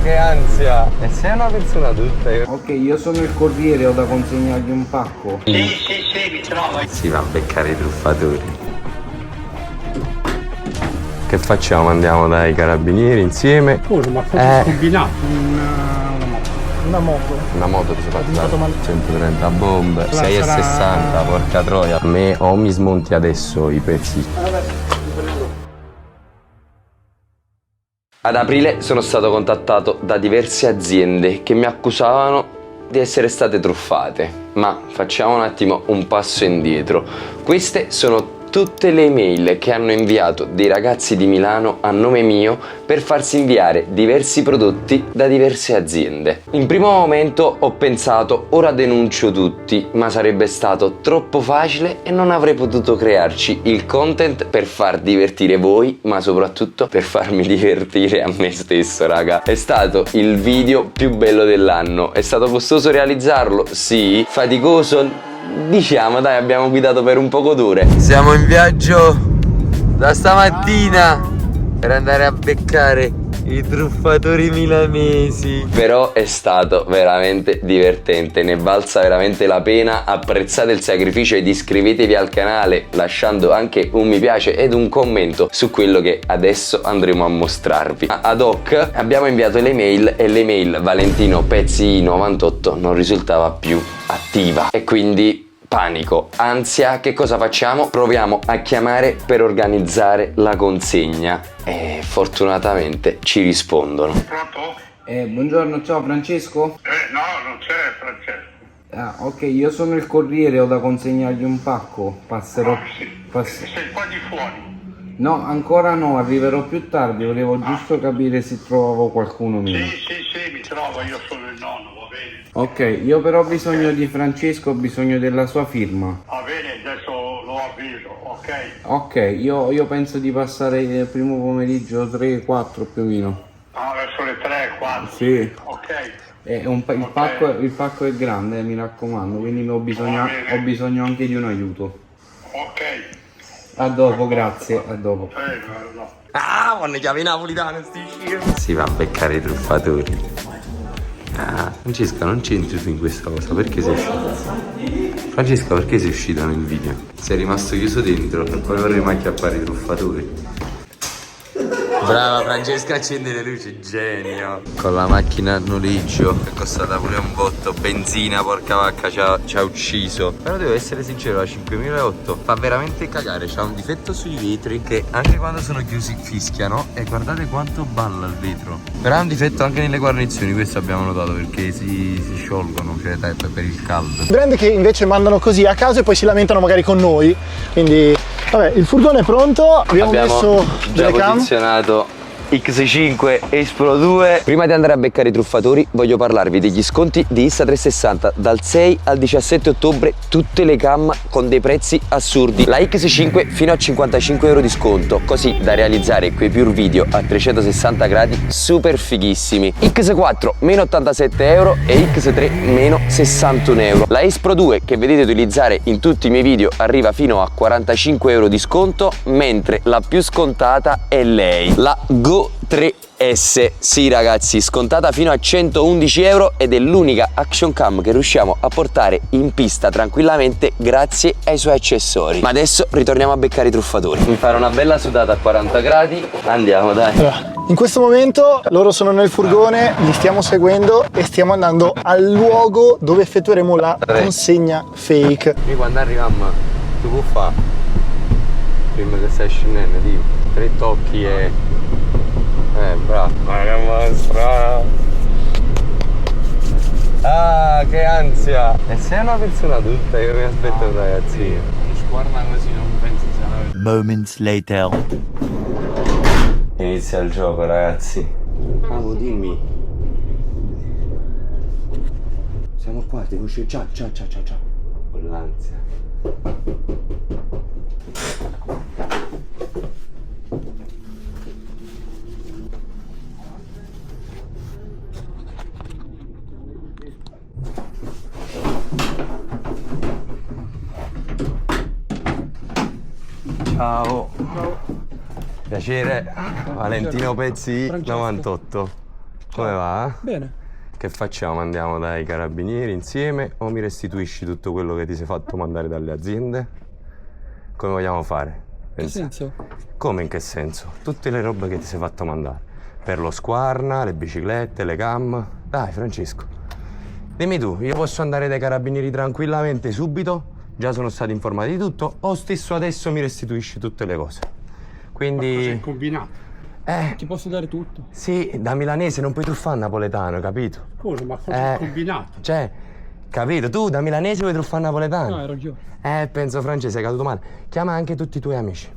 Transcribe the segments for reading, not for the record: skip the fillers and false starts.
che ansia! E sei una persona tutta. Ok, io sono il corriere, ho da consegnargli un pacco. Sì, mi trovo. Si va a beccare i truffatori. Che facciamo? Andiamo dai carabinieri insieme? Scusa, ma fatto combinato una moto. Una moto ti sei fatta fatto male. 130 bombe, La 6,60, sarà- porca troia. A me o mi smonti adesso i pezzi. Ad aprile sono stato contattato da diverse aziende che mi accusavano di essere state truffate. Ma facciamo un attimo un passo indietro. Queste sono tutte le email che hanno inviato dei ragazzi di Milano a nome mio per farsi inviare diversi prodotti da diverse aziende. In primo momento ho pensato ora denuncio tutti, ma sarebbe stato troppo facile e non avrei potuto crearci il content per far divertire voi, ma soprattutto per farmi divertire a me stesso, raga. È stato il video più bello dell'anno. È stato costoso realizzarlo? Sì. Faticoso? Diciamo, dai, abbiamo guidato per un poco d'ore. Siamo in viaggio da stamattina per andare a beccare i truffatori milanesi. Però è stato veramente divertente, ne valsa veramente la pena. Apprezzate il sacrificio ed iscrivetevi al canale lasciando anche un mi piace ed un commento su quello che adesso andremo a mostrarvi. Ad hoc abbiamo inviato le mail e l'email Valentino Pezzi 98 non risultava più attiva e quindi panico, ansia. Che cosa facciamo? Proviamo a chiamare per organizzare la consegna e fortunatamente ci rispondono. Pronto? Buongiorno, ciao Francesco. No, non c'è Francesco. Ah, ok, io sono il corriere, ho da consegnargli un pacco. Passerò. Sei qua di fuori. No, ancora no, arriverò più tardi, volevo giusto capire se trovavo qualcuno meno. Sì, mi trovo, io sono il nonno, va bene. Ok, io però ho bisogno di Francesco, ho bisogno della sua firma. Va bene, adesso lo avviso, ok? Ok, io penso di passare il primo pomeriggio 3-4 più o meno. Ah, verso le 3, 4. Sì. Ok. Il pacco è grande, mi raccomando, quindi ho bisogno anche di un aiuto. Ok. A dopo, grazie, a dopo. No. Ah, quando chiami napolitano sti scemi. Si va a beccare i truffatori. Ah, Francesca, non c'entri tu in questa cosa, perché sei uscita? Francesca, perché sei uscita nel video? Sei rimasto chiuso dentro e poi vorremmo acchiappare i truffatori. Brava Francesca, accende le luci, genio. Con la macchina a noleggio è costata pure un botto. Benzina, porca vacca, ci ha ucciso. Però devo essere sincero, la 5008 fa veramente cagare. C'ha un difetto sui vetri che anche quando sono chiusi fischiano. E guardate quanto balla il vetro. Però ha un difetto anche nelle guarnizioni, questo abbiamo notato, perché si sciolgono, cioè per il caldo. Brand che invece mandano così a caso e poi si lamentano magari con noi. Quindi, vabbè, il furgone è pronto. Abbiamo messo già delle cam. posizionato X5 Espro 2. Prima di andare a beccare i truffatori voglio parlarvi degli sconti di Insta360 dal 6 al 17 ottobre, tutte le cam con dei prezzi assurdi. La X5 fino a 55 euro di sconto, così da realizzare quei pure video a 360 gradi super fighissimi. X4 meno 87 euro e X3 meno 61 euro. La Espro 2 che vedete utilizzare in tutti i miei video arriva fino a 45 euro di sconto, mentre la più scontata è lei, la Go 3S. Sì ragazzi, scontata fino a 111 euro ed è l'unica action cam che riusciamo a portare in pista tranquillamente grazie ai suoi accessori. Ma adesso ritorniamo a beccare i truffatori. Mi fare una bella sudata a 40 gradi. Andiamo, dai. Allora, in questo momento loro sono nel furgone, li stiamo seguendo e stiamo andando al luogo dove effettueremo la consegna fake. Io quando arriviamo, tu puoi fare? Prima che stai scendendo, tipo 3 tocchi e... bravo. Ma che mostra! Ah, che ansia! E sei una persona tutta, io mi aspetto un ragazzino. Uno sguardo così non penso sia una... Moments later. Inizia il gioco, ragazzi. Amo, dimmi. Siamo qua, devo uscire. Ciao. Con l'ansia. Ciao. Piacere. Valentino Pezzi 98. Come va? Bene. Che facciamo? Andiamo dai carabinieri insieme o mi restituisci tutto quello che ti sei fatto mandare dalle aziende? Come vogliamo fare? Che senso? Come in che senso? Tutte le robe che ti sei fatto mandare. Per lo Squarna, le biciclette, le cam. Dai Francesco. Dimmi tu, io posso andare dai carabinieri tranquillamente subito? Già sono stati informati di tutto? O stesso adesso mi restituisci tutte le cose? Quindi... Cos'è combinato? Ti posso dare tutto. Sì, da milanese non puoi truffare napoletano, capito? Scusa, ma cos'è combinato? Cioè, capito? Tu da milanese vuoi truffare napoletano? No, hai ragione. Penso Francese, è caduto male. Chiama anche tutti i tuoi amici.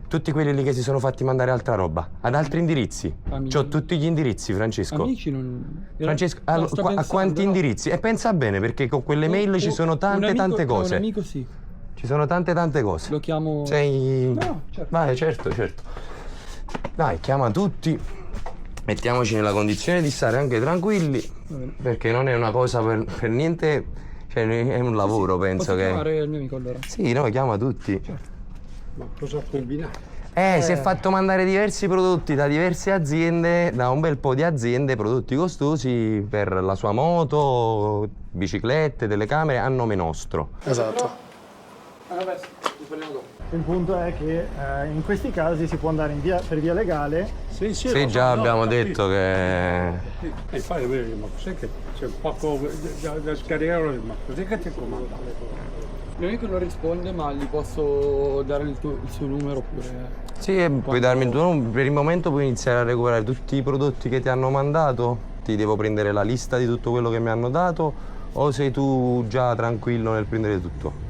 Tutti quelli lì che si sono fatti mandare altra roba. Ad altri indirizzi. Amici. C'ho tutti gli indirizzi, Francesco. Amici non... Francesco, No, sto a pensando, quanti no. indirizzi? E pensa bene, perché con quelle mail ci sono tante tante cose. Un amico sì. Ci sono tante cose. Lo chiamo... Sei... No, certo. Vai, certo. Dai, chiama tutti. Mettiamoci nella condizione di stare anche tranquilli. Perché non è una cosa per niente... Cioè, è un lavoro, penso Posso che... chiamare il mio amico allora? Sì, no, chiama tutti. Ma cosa combinato? Si è fatto mandare diversi prodotti da diverse aziende, da un bel po' di aziende, prodotti costosi per la sua moto, biciclette, telecamere a nome nostro. Esatto. Vabbè, ti parliamo dopo. Il punto è che in questi casi si può andare per via legale. Sì, Sì, già abbiamo detto che... E poi vedi, ma cos'è che c'è un po' da scarriere, ma cos'è che ti comanda le cose? Il mio amico non risponde, ma gli posso dare il suo numero oppure... Sì, puoi darmi il tuo numero. Per il momento puoi iniziare a recuperare tutti i prodotti che ti hanno mandato. Ti devo prendere la lista di tutto quello che mi hanno dato o sei tu già tranquillo nel prendere tutto?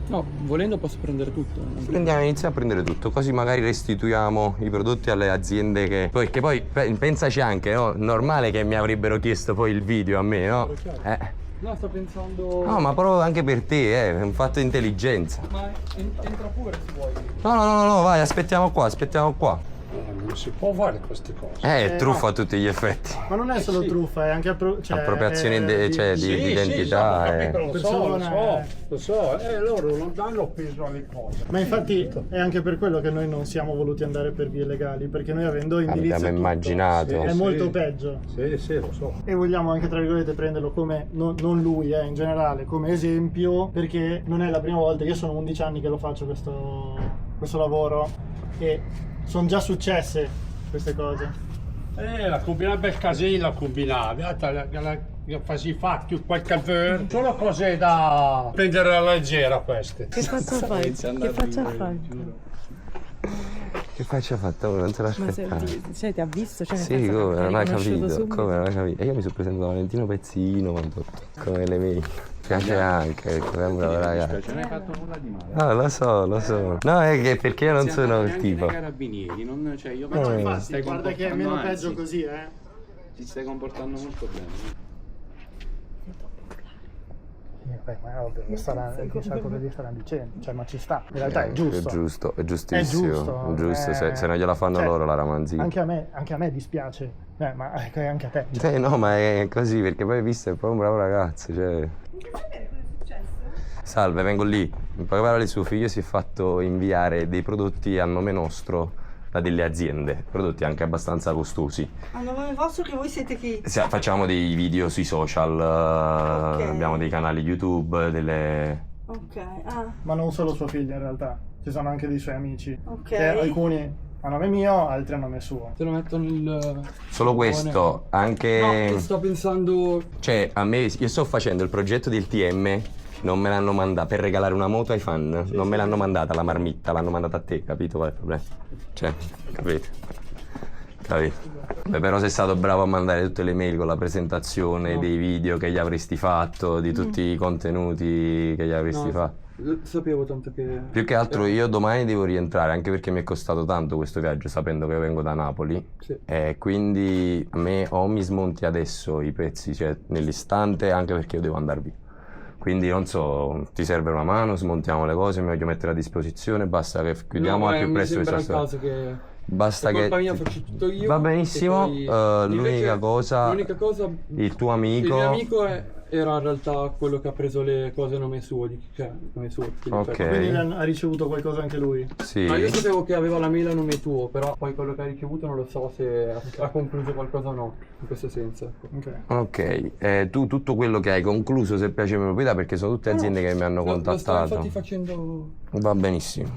No, volendo posso prendere tutto. Iniziamo a prendere tutto, così magari restituiamo i prodotti alle aziende che poi pensaci anche, no? Normale che mi avrebbero chiesto poi il video a me, no? No, sto pensando... No, ma proprio anche per te, è un fatto di intelligenza. Ma entra pure se vuoi. No, vai, aspettiamo qua. Non si può fare queste cose. È truffa a tutti gli effetti. Ma non è solo truffa, è anche Appropriazione di Sì, identità. lo so, loro non danno peso alle cose. Ma infatti è anche per quello che noi non siamo voluti andare per vie legali, perché noi avendo indirizzi Abbiamo e tutto, immaginato. è molto peggio. Sì, lo so. E vogliamo anche tra virgolette prenderlo come, non lui in generale, come esempio, perché non è la prima volta, io sono 11 anni che lo faccio questo lavoro e sono già successe queste cose. La combinata, bel casino la combinata, si fa qualche ver. Sono cose da prendere alla leggera queste. Che faccia fai? Che faccia fai? Che faccia fatta ora? Non se Ma l'aspettava. cioè, ti ha visto? Cioè, Sì, come non ha capito? Subito. Come non ha capito? E io mi sono presentato Valentino Pezzino, come le mail. Piace anche, ecco, è un bravo ragazzo. Non hai fatto nulla di male. No, lo so. No, è che perché io non sono il tipo. Anche dai carabinieri, non, cioè io Infatti, guarda che è meno peggio così, Ti stai comportando molto bene. Ma è ovvio, chissà cosa gli staranno dicendo, cioè ma ci sta, in realtà è giusto. È giustissimo. È giusto, se non gliela fanno cioè, loro la ramanzina. Anche a me dispiace, ma anche a te. Cioè. No, ma è così, perché poi visto è proprio un bravo ragazzo, cioè. Salve, vengo lì. In poche parole suo figlio si è fatto inviare dei prodotti a nome nostro da delle aziende, prodotti anche abbastanza costosi. A nome vostro che voi siete chi? Facciamo dei video sui social, abbiamo dei canali YouTube, delle... Ok, Ma non solo suo figlio in realtà, ci sono anche dei suoi amici. ok. Che alcuni a nome mio, altri a nome suo. Te lo metto nel... Solo questo, anche... No, sto pensando... Cioè, a me, io sto facendo il progetto del TM, non me l'hanno mandata per regalare una moto ai fan, non me l'hanno mandata la marmitta, l'hanno mandata a te, capito qual è il problema? Cioè, capito? Beh, però sei stato bravo a mandare tutte le mail con la presentazione dei video che gli avresti fatto, di tutti i contenuti che gli avresti fatto. Sapevo tanto che... Più che altro io domani devo rientrare, anche perché mi è costato tanto questo viaggio, sapendo che vengo da Napoli. Sì. E quindi a me o mi smonti adesso i pezzi, cioè nell'istante, anche perché io devo andare via. Quindi non so, ti serve una mano, smontiamo le cose, mi voglio mettere a disposizione, basta che chiudiamo al più presto questa storia. Che... Basta per che... colpa mia faccio tutto io. Va benissimo, e poi... l'unica cosa... L'unica cosa... Il tuo amico... Il mio amico è era in realtà quello che ha preso le cose a nome suo, Ok. Quindi ha ricevuto qualcosa anche lui? Sì. Ma io sapevo che aveva la mail a nome tuo, però poi quello che ha ricevuto non lo so se ha concluso qualcosa o no, in questo senso. Ecco. Ok, tu tutto quello che hai concluso, se piace me lo puoi dare, perché sono tutte aziende che mi hanno Lo sto contattato. infatti facendo... Va benissimo.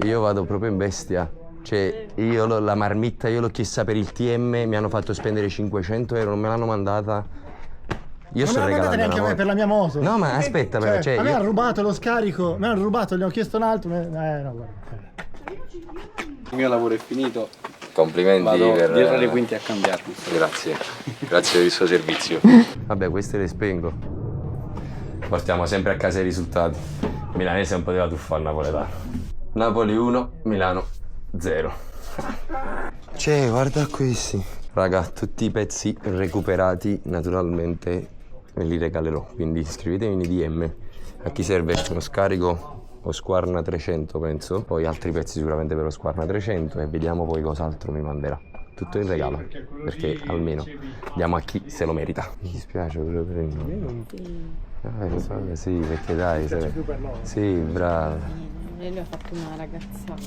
Io vado proprio in bestia. Cioè, io la marmitta, io l'ho chiesta per il TM, mi hanno fatto spendere 500 euro, non me l'hanno mandata. Io Non sto me l'ha mandata regalando neanche a me una per la mia moto. No, ma aspetta, però, cioè, a me io- hanno rubato lo scarico, me l'hanno rubato, gli ho chiesto un altro. No, guarda. Il mio lavoro è finito. Complimenti Vado per... dietro le quinte a cambiarmi. Grazie, grazie per il suo servizio. Vabbè, queste le spengo. Portiamo sempre a casa i risultati. Milanese non poteva tuffare il napoletano. Napoli 1, Milano 0. Cioè, guarda questi. Raga, tutti i pezzi recuperati naturalmente me li regalerò. Quindi iscrivetevi nei DM. A chi serve uno scarico Husqvarna 300 penso. Poi altri pezzi sicuramente per Husqvarna 300. E vediamo poi cos'altro mi manderà. Tutto in regalo, perché almeno diamo a chi se lo merita. Mi dispiace proprio per il nome. Sì, perché dai, sì, bravo. Lei lui ha fatto una ragazzata.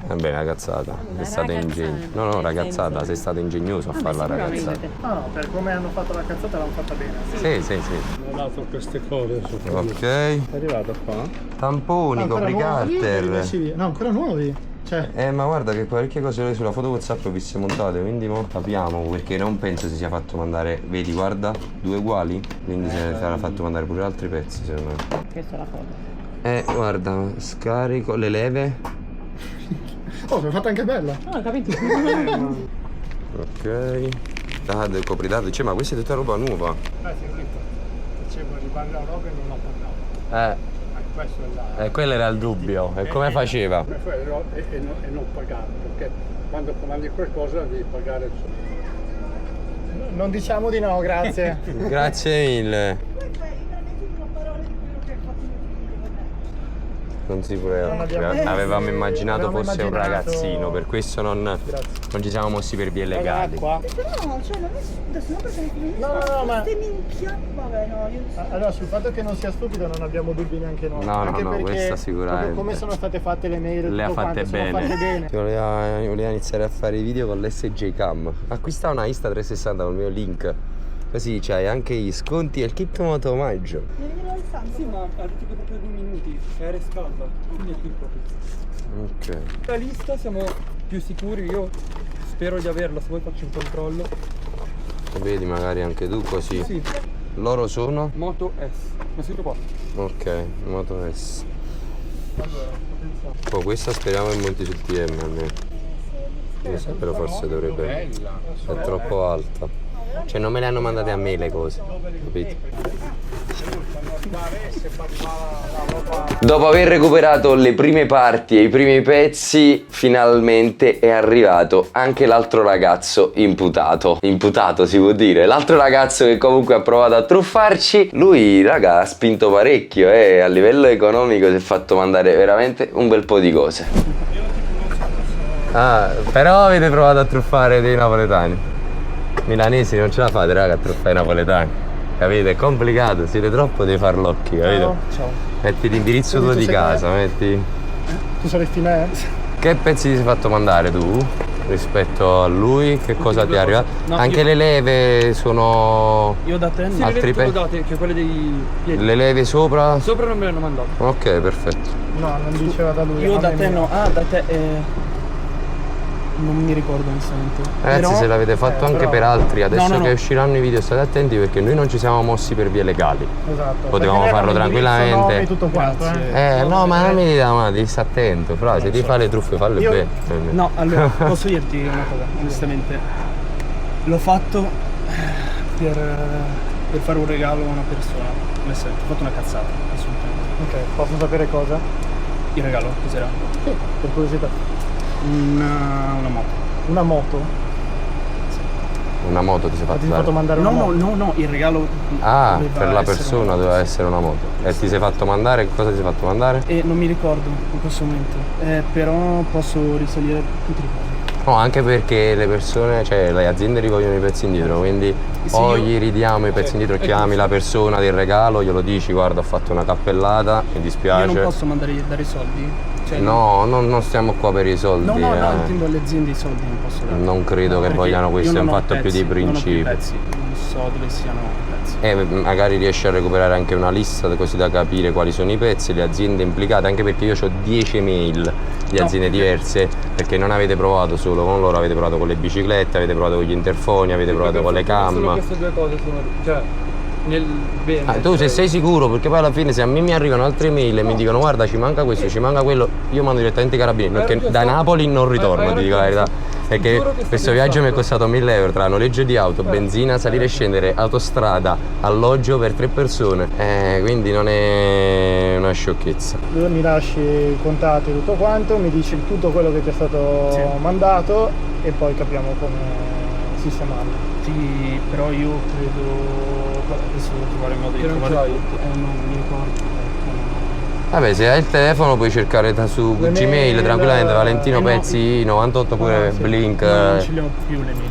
Vabbè, una cazzata. È stata ingegnosa. No, ragazzata, sei stata ingegnoso a fare la ragazzata. No, per come hanno fatto la cazzata l'hanno fatta bene. Sì. Ho dato queste cose su. Ok. È arrivato qua? Tamponi, Ancora nuovi? copricarter. No, ancora nuovi. Cioè, Ma guarda che parecchie cose sulla foto WhatsApp ho viste montate, quindi mo capiamo, perché non penso si sia fatto mandare, vedi, guarda, due uguali, quindi si sarà fatto mandare pure altri pezzi secondo me. Questa è la foto. Guarda, scarico, le leve. oh, l'ho fatta anche bella. No, ho capito. Ok. Date, copridate, cioè, ma questa è tutta roba nuova. Dicevo di parlare roba e non l'ho parlato. Questo è la... Quello era il dubbio, e come faceva? E non pagare, perché quando comandi qualcosa devi pagare il suo. Non diciamo di no, grazie. Grazie mille. Non si poteva. Avevamo immaginato fosse un ragazzino, per questo non ci siamo mossi per vie legali. Qua. No, cioè non è adesso non perché No, ma queste minchia. Vabbè, no, io allora sul fatto che non sia stupido non abbiamo dubbi neanche noi. No, Anche no, perché questa sicuramente. proprio come sono state fatte le mail, Le ha tutto fatte quanto, sono bene. fatte bene. Voleva iniziare a fare i video con l'SJ Cam. Acquista una Insta360 con il mio link. Così c'hai anche gli sconti e il kit moto omaggio. devi vedere il sangue. Sì, ma ha detto che proprio 2 minuti, è riscalda, quindi è qui proprio. Ok. La lista siamo più sicuri, io spero di averla, se vuoi faccio un controllo. Vedi magari anche tu così. Sì, Loro sono? Moto S, ma scritto qua. Ok, Moto S. Oh, questa speriamo che monti sul TM almeno. Questa però forse dovrebbe. È troppo alta. Cioè non me le hanno mandate a me le cose, capito? Dopo aver recuperato le prime parti e i primi pezzi, finalmente è arrivato anche l'altro ragazzo imputato. Imputato si può dire. L'altro ragazzo che comunque ha provato a truffarci. Lui, raga, ha spinto parecchio, a livello economico si è fatto mandare veramente un bel po' di cose. Ah, però avete provato a truffare dei napoletani. Milanesi non ce la fate, raga, a truffare i napoletani. Capite? È complicato, siete troppo dei farlocchi, capito? Ciao. Metti l'indirizzo tuo Quindi tu di sei casa, metti. Tu saresti me? Che pezzi ti sei fatto mandare tu rispetto a lui? Che cosa ti è arrivato? No, Anche io- le leve sono. Io da te, sì, Altri le pezzi? date, che quelle dei piedi. Le leve sopra? Sopra non me le hanno mandato. Ok, perfetto. No, non diceva da lui. Io a da me te no. no, da te non mi ricordo onestamente. Ragazzi, Però- se l'avete fatto anche però- per altri, adesso No, no, che no. usciranno i video state attenti perché noi non ci siamo mossi per vie legali. Esatto. Potevamo Perché farlo aveva l'indirizzo, tranquillamente. nome, tutto quanto, No, ma non mi dà male, devi stare attento, fra, se ti fa le truffe falle Io- bene. No, allora, posso dirti una cosa, onestamente. L'ho fatto per fare un regalo a una persona. Onestamente, ho fatto una cazzata, assolutamente. Ok, posso sapere cosa? Il regalo, cos'era? Sì, per curiosità. Una moto. Una moto? Una moto ti sei Ma fatto ti sei fatto dare? mandare una moto? No, il regalo. Ah, doveva per la essere persona una moto. doveva essere una moto. E ti sei fatto mandare? Cosa ti sei fatto mandare? E non mi ricordo in questo momento. Però posso risalire tutti i ricordi. No, anche perché le persone, cioè le aziende rivogliono i pezzi indietro, quindi o gli ridiamo i pezzi indietro, chiami la persona del regalo, glielo dici guarda ho fatto una cappellata, mi dispiace. Io non posso dare i soldi? Cioè, no, non stiamo qua per i soldi. No, intendo alle aziende i soldi non posso dare. Non credo che vogliano questo, è un fatto più di principio. Non so dove siano pezzi. E magari riesci a recuperare anche una lista così da capire quali sono i pezzi, le aziende implicate, anche perché io ho 10 mail di aziende diverse, perché non avete provato solo con loro, avete provato con le biciclette, avete provato con gli interfoni, avete provato con le cam. Solo queste due cose sono, cioè, nel bene. Tu se sei sicuro, perché poi alla fine se a me mi arrivano altre mail e mi dicono guarda ci manca questo, ci manca quello, io mando direttamente i carabinieri, perché da Napoli non ritorno, ti dico la verità. Perché questo viaggio mi è costato 1.000 euro tra noleggio di auto, benzina, salire e scendere, autostrada, alloggio per 3 persone. Quindi non è una sciocchezza. Tu mi lasci i contatti e tutto quanto, mi dici tutto quello che ti è stato mandato e poi capiamo come sistemarlo. Sì, però io credo... Adesso devo trovare il modo di trovare tutto. Non mi ricordo. Vabbè, se hai il telefono puoi cercare su Gmail tranquillamente, Valentino Pezzi 98 pure Blink. Non ce le ho più le mail.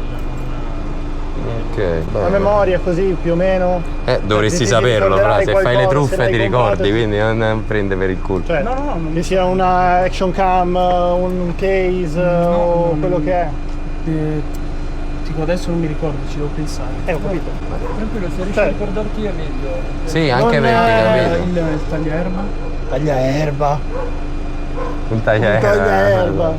Ok, a memoria così più o meno. Dovresti saperlo, però se fai le truffe ti ricordi, quindi non prende per il culo. Cioè, che sia una action cam, un case o quello che è. Tipo adesso non mi ricordo, ci devo pensare. Ho capito. Tranquillo, se riesci a ricordarti è meglio. Sì, anche perché capito. Il tagliaerba. Tagliaerba. Un tagliaerba.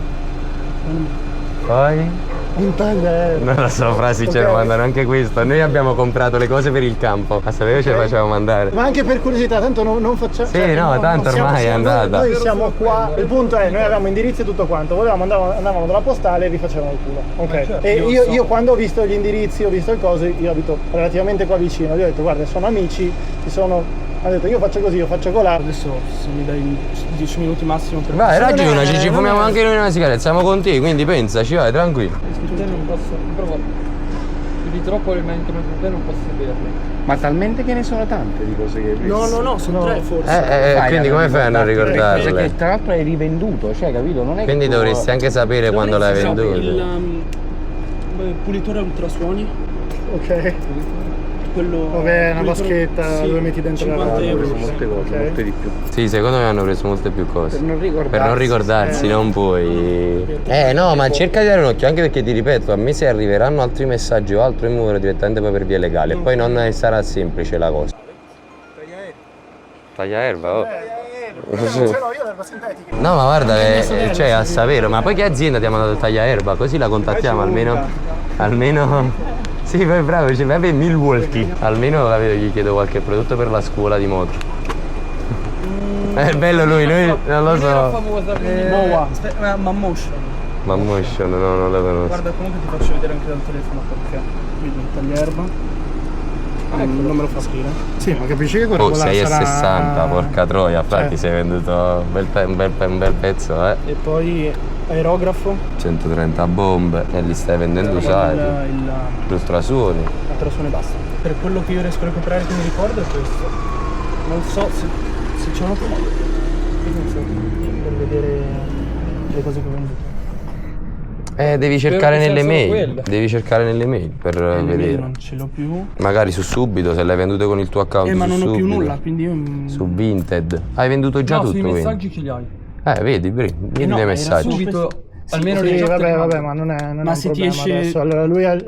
Poi? Un tagliaerba. Non lo so, frasi ce lo mandano anche questo. Noi abbiamo comprato le cose per il campo. A sapere ce le facciamo mandare. Ma anche per curiosità, tanto non facciamo. Sì, no, tanto ormai è andata. Noi siamo qua. Il punto è, noi avevamo indirizzi e tutto quanto. Andavamo dalla postale e vi facevano il culo. Ok. Certo, E io quando ho visto gli indirizzi, ho visto le cose, io abito relativamente qua vicino. Gli ho detto, guarda, sono amici, ha detto io faccio così, io faccio colà. Adesso se mi dai 10 minuti massimo per... Vai, ragiona, ci fumiamo anche noi una sigaretta, siamo con te, quindi pensaci, vai, tranquillo. Te non posso, però più di troppo elementi come te non posso berle. Ma talmente che ne sono tante di cose che hai visto. No, sono 3 forse. Quindi come fai a non ricordarle? Perché tra l'altro hai rivenduto, cioè capito? Non è Quindi che dovresti anche sapere quando l'hai venduto. Il pulitore ultrasuoni. Ok. Quello... Vabbè, una vaschetta dove metti dentro la roba. molte cose, molte di più. Sì, secondo me hanno preso molte più cose. Per non ricordarsi. Non puoi. No, ma cerca di dare un occhio, anche perché ti ripeto, a me se arriveranno altri messaggi o altro in numero direttamente poi per via legale, e poi non sarà semplice la cosa. Tagliaerba, oh. No, ma guarda, cioè a sapere, ma poi che azienda ti ha mandato il tagliaerba? Così la contattiamo almeno. Sì, poi bravo, dice, vabbè, Milwaukee. Almeno gli chiedo qualche prodotto per la scuola di moto. È bello lui non lo so. Mammotion. Mammotion, no, non la conosco. Guarda, comunque ti faccio vedere anche dal telefono perché vedi il tagliaerba. Non me lo fa scrivere. Sì, ma capisci che quello Oh, 6,60, porca troia, infatti sei venduto un bel pezzo, eh. E poi aerografo. 130 bombe e li stai vendendo usati. L'ultrasuoni. Ultrasuoni basta. Per quello che io riesco a recuperare che mi ricordo è questo. Non so se c'è una foto. Per vedere le cose che ho venduto. Devi cercare nelle mail. Devi cercare nelle mail per vedere. Non ce l'ho più. Magari su Subito, se l'hai vendute con il tuo account. Ma non ho più Subito. nulla, quindi io. Su Vinted. Hai venduto già tutto, sui quindi. messaggi chi li hai? Vedi, vieni dai messaggi. Subito. Almeno Sì, le vabbè, ma non è un se ti problema esce... adesso. Allora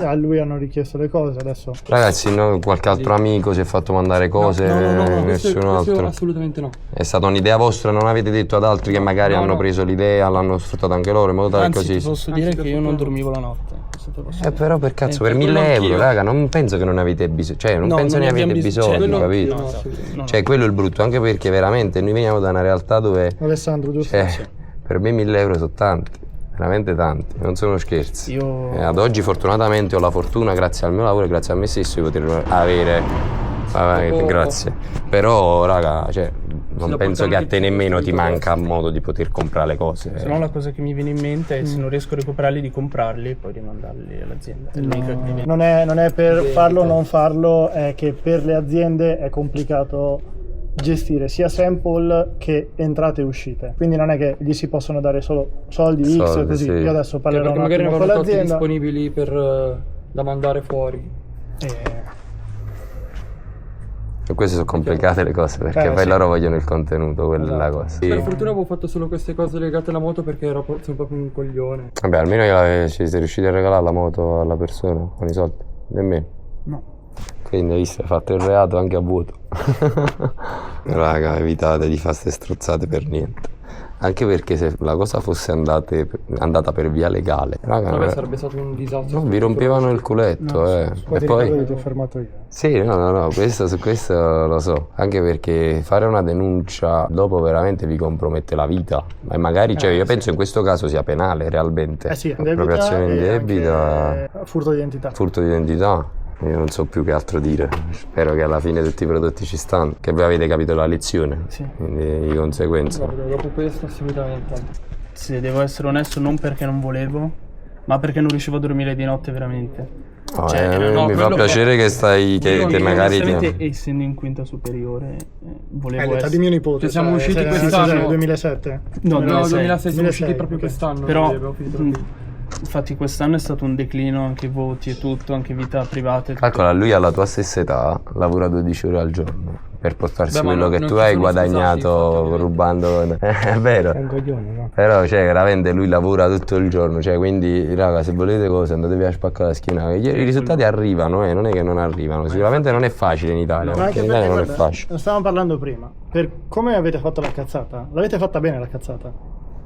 a lui hanno richiesto le cose adesso. Ragazzi, no, qualche altro amico si è fatto mandare cose, no, nessun questo altro. assolutamente no. È stata un'idea vostra, non avete detto ad altri che magari hanno preso l'idea, l'hanno sfruttata anche loro, in modo tale Anzi, così. ti posso dire che io non dormivo la notte. Però per cazzo, per 1.000 euro, raga, non penso che non avete bisogno, cioè non penso ne avete bisogno, capito? Cioè quello è il brutto, anche perché veramente noi veniamo da una realtà dove Alessandro, giusto? per me 1.000 euro sono tanti. Veramente tanti, non sono scherzi. Ad oggi fortunatamente ho la fortuna, grazie al mio lavoro e grazie a me stesso, di poter avere. Grazie. Però raga, cioè, non penso che a te nemmeno ti manca modo di poter comprare le cose. Se no la cosa che mi viene in mente è se non riesco a recuperarli di comprarli e poi rimandarli all'azienda. Non è per farlo o non farlo, è che per le aziende è complicato gestire sia sample che entrate e uscite. Quindi non è che gli si possono dare solo soldi X Soldi, così. sì. Io adesso parlerò Perché un magari attimo ne con avevano tutti l'azienda. disponibili da mandare fuori. E queste sono complicate le cose perché poi sì. loro vogliono il contenuto, quella è la Esatto. cosa. Per fortuna avevo fatto solo queste cose legate alla moto perché ero sono proprio un coglione. Vabbè, almeno ci sei riusciti a regalare la moto alla persona con i soldi. Nemmeno. No. Quindi hai visto, hai fatto il reato anche a vuoto. Raga, evitate di fare ste strozzate per niente. Anche perché se la cosa fosse andata per via legale, raga, Vabbè, sarebbe stato un disastro. no, vi rompevano il culetto, E poi... ti ho fermato io. Sì, no, su questo lo so. Anche perché fare una denuncia dopo veramente vi compromette la vita. E magari, cioè, io penso in questo caso sia penale realmente. Sì, Appropriazione indebita, e furto di identità. furto di identità. Io non so più che altro dire. Spero che alla fine tutti i prodotti ci stanno. Che voi avete capito la lezione. Sì. Quindi di conseguenza. Guarda, dopo questo assolutamente. Se devo essere onesto, non perché non volevo, ma perché non riuscivo a dormire di notte veramente. No, Cioè, mi fa quello- piacere che stai. Che Io, magari. onestamente, essendo in quinta superiore, volevo L'età essere... di mio nipote. Cioè, siamo usciti cioè, quest'anno. nel 2007? No, No, 2006 siamo usciti proprio ok. quest'anno. Però, quindi abbiamo finito la quinta. infatti quest'anno è stato un declino, anche voti e tutto, anche vita privata e tutto. Calcola, lui alla tua stessa età lavora 12 ore al giorno per portarsi Beh, ma quello che non tu ci hai sono guadagnato scusati, infatti. rubando. È vero. È un coglione, no? Però, cioè, veramente lui lavora tutto il giorno, cioè, quindi, raga, se volete cose andatevi a spaccare la schiena. I risultati arrivano, non è che non arrivano. Sicuramente non è facile in Italia, Ma perché anche in Italia non è guarda, facile. ne stavamo parlando prima. Per come avete fatto la cazzata? L'avete fatta bene la cazzata?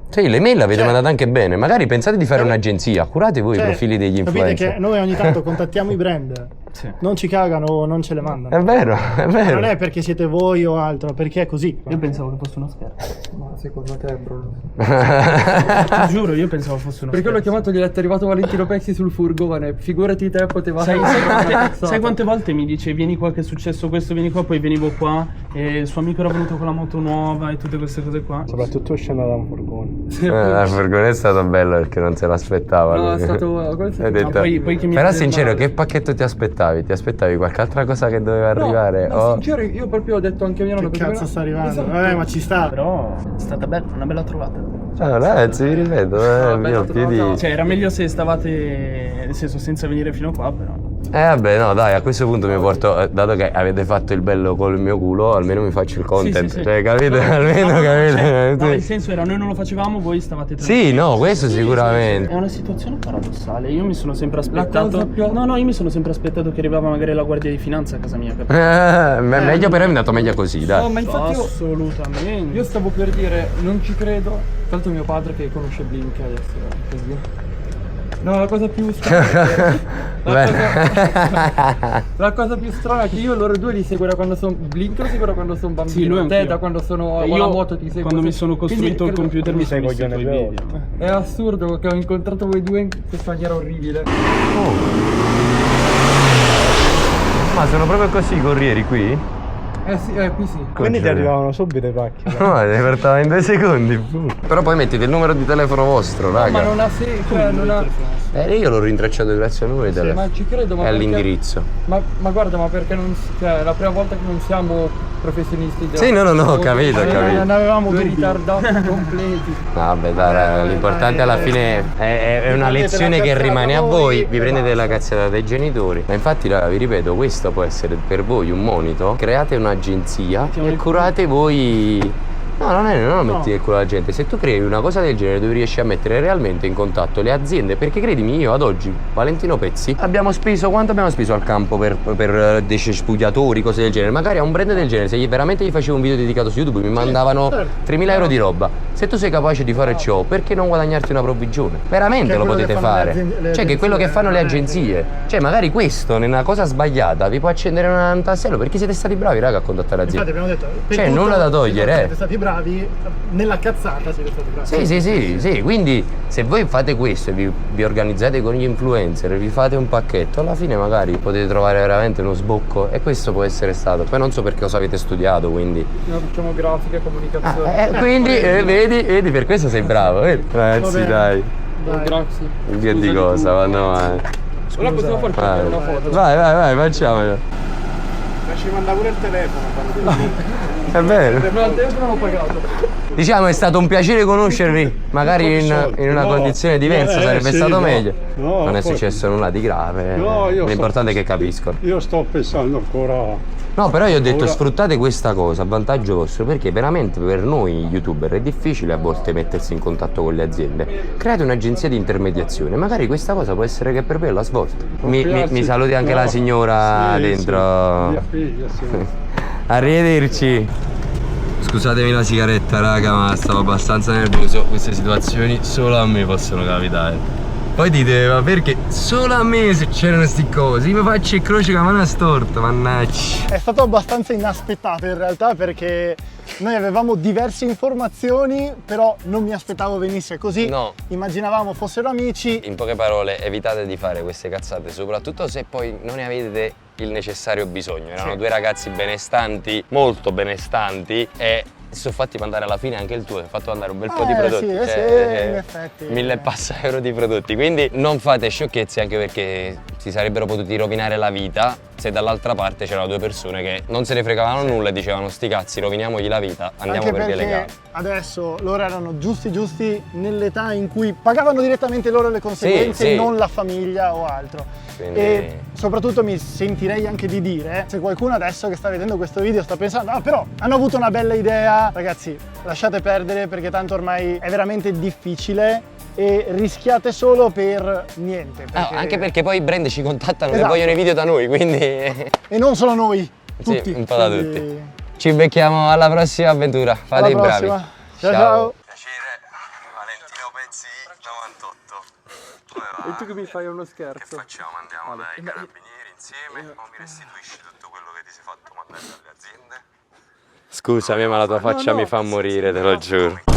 Sì, le mail l'avete Cioè- mandate anche bene. Magari pensate di fare un'agenzia, curate voi Cioè, i profili degli capite influencer. che noi ogni tanto contattiamo i brand, Sì. non ci cagano o non ce le mandano. È vero, è vero. Non è perché siete voi o altro, perché è così. Io pensavo che fosse uno scherzo. Ma secondo te, Bruno? Ti giuro, io pensavo fosse uno Perché l'ho scherzo. chiamato, gli ho detto è arrivato Valentino Pezzi sul furgone. Figurati te, poteva Sai quante volte mi dice vieni qua che è successo questo, vieni qua, poi venivo qua e il suo amico era venuto con la moto nuova e tutte queste cose qua. Soprattutto scendo da un furgone. Il furgone è stato bello perché non se l'aspettava. No, lui. è stato... questo- Hai detto- Ma poi che mi Però ha sincero, male. che pacchetto ti aspettavi? Ti aspettavi qualche altra cosa che doveva arrivare? No, Oh. sincero, io proprio ho detto anche a mia nonna Che perché cazzo sta arrivando? Esatto. Ma ci sta. Però è stata una bella trovata. Ragazzi, vi ripeto, bella mio piedi. trovata. Cioè era meglio se stavate, nel senso, senza venire fino qua, però. Vabbè, no, dai, a questo punto mi porto, dato che avete fatto il bello col mio culo, almeno mi faccio il content. Sì, sì. Cioè, capite? Almeno capite. Cioè, no, Sì. il senso era noi non lo facevamo, voi stavate Sì, no, questo sicuramente. È una situazione paradossale. Io mi sono sempre cosa aspettato. più- No, io mi sono sempre aspettato che arrivava magari la guardia di finanza a casa mia, capito? Meglio però è andato meglio così, No, dai. ma infatti Assolutamente. io stavo per dire, non ci credo. Tra l'altro mio padre che conosce Blink adesso. Così. No, la cosa più strana. La cosa più strana è che io loro due li seguo da quando sono Blink, lo seguo da quando sono bambino. Sì, lui Te anch'io. da quando sono Io, ho la moto ti seguo. quando mi sono costruito il Quindi, computer mi sei sono visto i coglione tuoi vero. video. È assurdo che ho incontrato voi due in questa maniera orribile. Ma sono proprio così i corrieri qui? Sì, qui sì. Quindi ti arrivavano subito i pacchi. No, li portava in 2 secondi. Però poi mettete il numero di telefono vostro, raga. Ma non ha senso, non ha... Io l'ho rintracciato grazie al numero di telefono. ma ci credo, ma E perché- all'indirizzo. Ma guarda, ma perché non cioè, è la prima volta che non siamo professionisti della- Sì, no, ho capito, ho capito. Non avevamo Due dubbi. ritardati completi. Vabbè, dai, raga, l'importante alla fine è una lezione che rimane a voi. Vi prendete la cazzata dai genitori. Ma infatti, raga, vi ripeto, questo può essere per voi un monito. Create un'agenzia e curate voi. No, non lo metti nel culo alla gente. Se tu crei una cosa del genere, tu riesci a mettere realmente in contatto le aziende. Perché credimi, io ad oggi, Valentino Pezzi, abbiamo speso quanto abbiamo speso al campo per dei cespugliatori, cose del genere. Magari a un brand del genere, se veramente gli facevo un video dedicato su YouTube, mi mandavano 3.000 euro di roba. Se tu sei capace di fare ciò, perché non guadagnarti una provvigione? Veramente Che è lo quello potete che fanno fare. le Cioè, che è quello che fanno le agenzie. agenzie. Cioè, magari questo, nella cosa sbagliata, vi può accendere un tassello. Perché siete stati bravi, raga, a contattare Infatti l'azienda. abbiamo detto per Cioè, tutto, nulla da togliere, Siete stati bravi nella cazzata, siete stati bravi. Sì, quindi se voi fate questo e vi organizzate con gli influencer, vi fate un pacchetto, alla fine magari potete trovare veramente uno sbocco e questo può essere stato. Poi non so per cosa avete studiato, quindi... Noi facciamo grafica e comunicazione. quindi vedi, per questo sei bravo, vedi? Ragazzi, bene. dai. Grazie. Che di cosa, vanno avanti. Ora possiamo farci Vai, una foto. vai, facciamolo. Ma ci manda pure il telefono. È vero. Ma al telefono l'ho pagato. Diciamo è stato un piacere conoscervi, magari in una condizione diversa sarebbe sì, stato no. meglio. No, non è poi- successo nulla di grave. No, io L'importante è che capiscono. Io sto pensando ancora. No, però io ho detto Ora- sfruttate questa cosa a vantaggio vostro, perché veramente per noi youtuber è difficile a volte mettersi in contatto con le aziende. Create un'agenzia di intermediazione, magari questa cosa può essere che per voi è la svolta. Mi saluti anche la signora Sì, dentro. Sì, mia figlia, sì. Arrivederci. Scusatemi la sigaretta raga, ma stavo abbastanza nervoso. Queste situazioni solo a me possono capitare. Poi dite, ma perché solo a me succedono sti cose? Io mi faccio il croce con la mano storta, mannaggia. È stato abbastanza inaspettato in realtà, perché noi avevamo diverse informazioni, però non mi aspettavo venisse così. No. Immaginavamo fossero amici. In poche parole, evitate di fare queste cazzate, soprattutto se poi non ne avete il necessario bisogno. Erano due ragazzi benestanti, molto benestanti, e si sono fatti mandare alla fine anche il tuo, hai fatto mandare un bel po' di prodotti. Sì, cioè, in effetti. 1000 e passa euro di prodotti, quindi non fate sciocchezze, anche perché si sarebbero potuti rovinare la vita se dall'altra parte c'erano due persone che non se ne fregavano nulla e dicevano sti cazzi, roviniamogli la vita, andiamo Anche per via perché legale. adesso loro erano giusti nell'età in cui pagavano direttamente loro le conseguenze, sì. non la famiglia o altro. Quindi- E soprattutto mi sentirei anche di dire, se qualcuno adesso che sta vedendo questo video sta pensando ah però hanno avuto una bella idea, ragazzi lasciate perdere, perché tanto ormai è veramente difficile e rischiate solo per niente. Anche perché poi i brand ci contattano e Esatto. vogliono i video da noi, quindi E non solo noi, tutti. sì, un po' da Quindi- tutti. Ci becchiamo alla prossima avventura, fate Alla i bravi. prossima. Ciao. Piacere, Valentino Pezzi 98. Come va? E tu che mi fai uno scherzo? Che facciamo? Andiamo dai carabinieri insieme o mi restituisci tutto quello che ti sei fatto mandare dalle aziende? Scusami, ma la tua faccia mi fa morire, te lo giuro.